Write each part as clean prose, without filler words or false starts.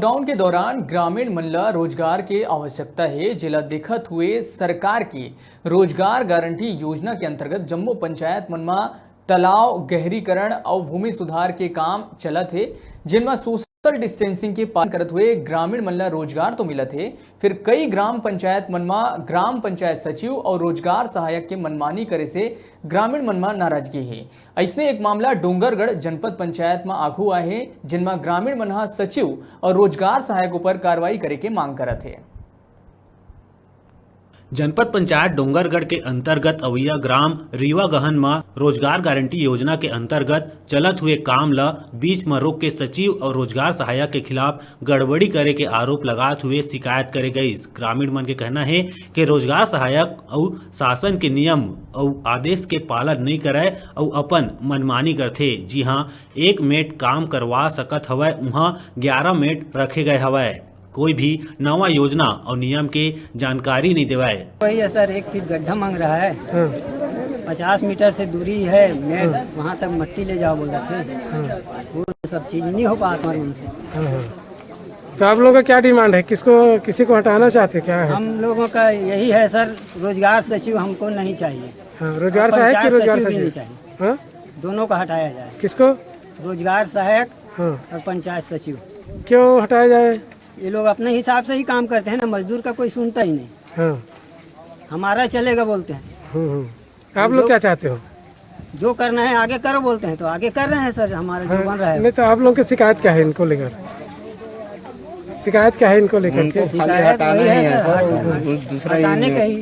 Lockdown के दौरान ग्रामीण मन ला रोजगार के आवश्यकता है जिला देखत हुए सरकार की रोजगार गारंटी योजना के अंतर्गत जम्मू पंचायत मन में तालाव गहरीकरण और भूमि सुधार के काम चलत है जिनमें सोशल डिस्टेंसिंग के पालन करते हुए ग्रामीण मन ला रोजगार तो मिलत है। फिर कई ग्राम पंचायत मन में ग्राम पंचायत सचिव और रोजगार सहायक के मनमानी करे से ग्रामीण मन में नाराजगी है। ऐसने एक मामला डोंगरगढ़ जनपद पंचायत में आगू आए है जिनमें ग्रामीण मन सचिव और रोजगार सहायक ऊपर कार्रवाई करे के मांग करत है। जनपद पंचायत डोंगरगढ़ के अंतर्गत अवैया ग्राम रीवा गहन में रोजगार गारंटी योजना के अंतर्गत चलत हुए काम ला बीच में रोक के सचिव और रोजगार सहायक के खिलाफ गड़बड़ी करे के आरोप लगाते हुए शिकायत करे गई। ग्रामीण मन के कहना है कि रोजगार सहायक और शासन के नियम और आदेश के पालन नहीं करे और अपन मनमानी करथे। जी हाँ, 1 मिनट काम करवा सकत हवय वहाँ 11 मिनट रखे गए हवय। कोई भी नवा योजना और नियम के जानकारी नहीं देवाए। वही है सर, 1 फीट गड्ढा मांग रहा है। 50 मीटर से दूरी है, मैं वहाँ तक मट्टी ले जाओ बोल रहे थे। वो सब चीज नहीं हो पाता उनसे। तो आप लोगों का क्या डिमांड है? किसी को हटाना चाहते क्या है? हम लोगों का यही है सर, रोजगार सचिव हमको नहीं चाहिए। रोजगार सहायक की रोजगार सचिव नहीं चाहिए। दोनों का हटाया जाए। किसको? रोजगार सहायक और पंचायत सचिव। क्यों हटाया जाए? ये लोग अपने हिसाब से ही काम करते हैं ना, मजदूर का कोई सुनता ही नहीं। हमारा चलेगा बोलते हैं। आप लोग क्या चाहते हो? जो करना है आगे करो बोलते हैं तो आगे कर रहे हैं सर, हमारा जो बन रहा है। नहीं तो आप लोग की शिकायत क्या है इनको लेकर? शिकायत क्या है इनको लेकर? शिकायत वही है सर, दूसरा हटाने का ही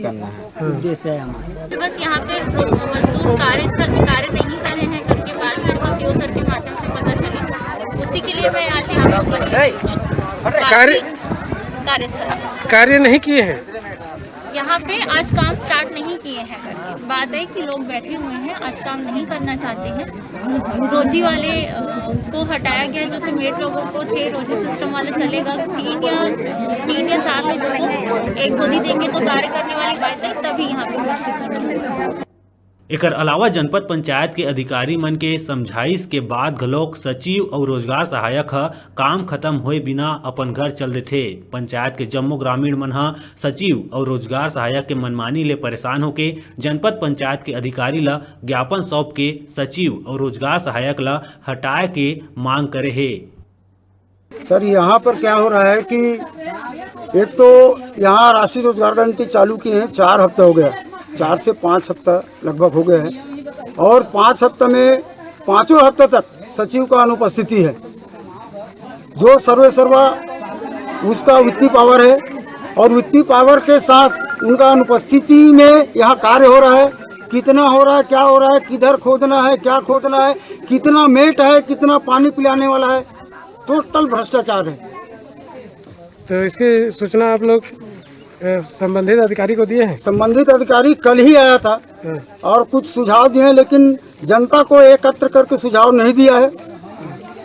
उद्देश्य है हमारा। बस यहाँ पे मजदूर कार्यस्थल में कार्य नहीं कर रहे हैं करके बाद में बस सीओ सर के माध्यम से पता चली, उसी के लिए मैं आज यहाँ पे उपस्थित। कार्य नहीं किए हैं यहाँ पे, आज काम स्टार्ट नहीं किए हैं करके बात है कि लोग बैठे हुए हैं, आज काम नहीं करना चाहते हैं। रोजी वाले को हटाया गया, जैसे मेट लोगों को थे, रोजी सिस्टम वाले चलेगा। 3 या 4 लोगों को एक गोदी देंगे तो कार्य करने वाली बात है, तभी यहाँ पे उपस्थित होंगे। एकर अलावा जनपद पंचायत के अधिकारी मन के समझाइश के बाद घलोक सचिव और रोजगार सहायक काम खत्म होए बिना अपन घर चल देथे। पंचायत के जम्मो ग्रामीण मन सचिव और रोजगार सहायक के मनमानी ले परेशान होके जनपद पंचायत के अधिकारी ला ज्ञापन सौंप के सचिव और रोजगार सहायक ला हटाए के मांग करे है। सर, यहाँ पर क्या हो रहा है कि एक तो यहाँ राष्ट्रीय रोजगार गारंटी चालू की है, 4 हफ्ते हो गया, 4 से 5 हफ्ता लगभग हो गए हैं और 5 हफ्ते में 5 हफ्ते तक सचिव का अनुपस्थिति है। जो सर्वे सर्वा उसका वित्तीय पावर है और वित्तीय पावर के साथ उनका अनुपस्थिति में यहाँ कार्य हो रहा है। कितना हो रहा है, क्या हो रहा है, किधर खोदना है, क्या खोदना है, कितना मेट है, कितना पानी पिलाने वाला है, टोटल भ्रष्टाचार है। तो इसकी सूचना आप लोग संबंधित अधिकारी को दिए हैं? संबंधित अधिकारी कल ही आया था और कुछ सुझाव दिए हैं, लेकिन जनता को एकत्र करके सुझाव नहीं दिया है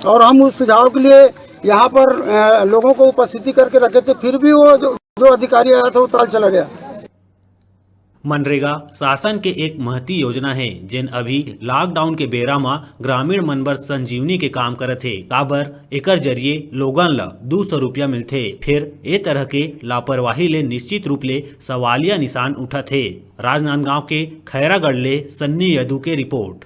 और हम उस सुझाव के लिए यहाँ पर लोगों को उपस्थिति करके रखे थे, फिर भी वो जो अधिकारी आया था वो टाल चला गया। मनरेगा शासन के एक महती योजना है जिन अभी लॉकडाउन के बेरा में ग्रामीण मन बर संजीवनी के काम करत है। काबर एकर जरिए लोगन ला 200 रुपया मिलथे। फिर ए तरह के लापरवाही ले निश्चित रूप ले सवालिया निशान उठत है। राजनांदगांव के खैरागढ़ ले सन्नी यदू के रिपोर्ट।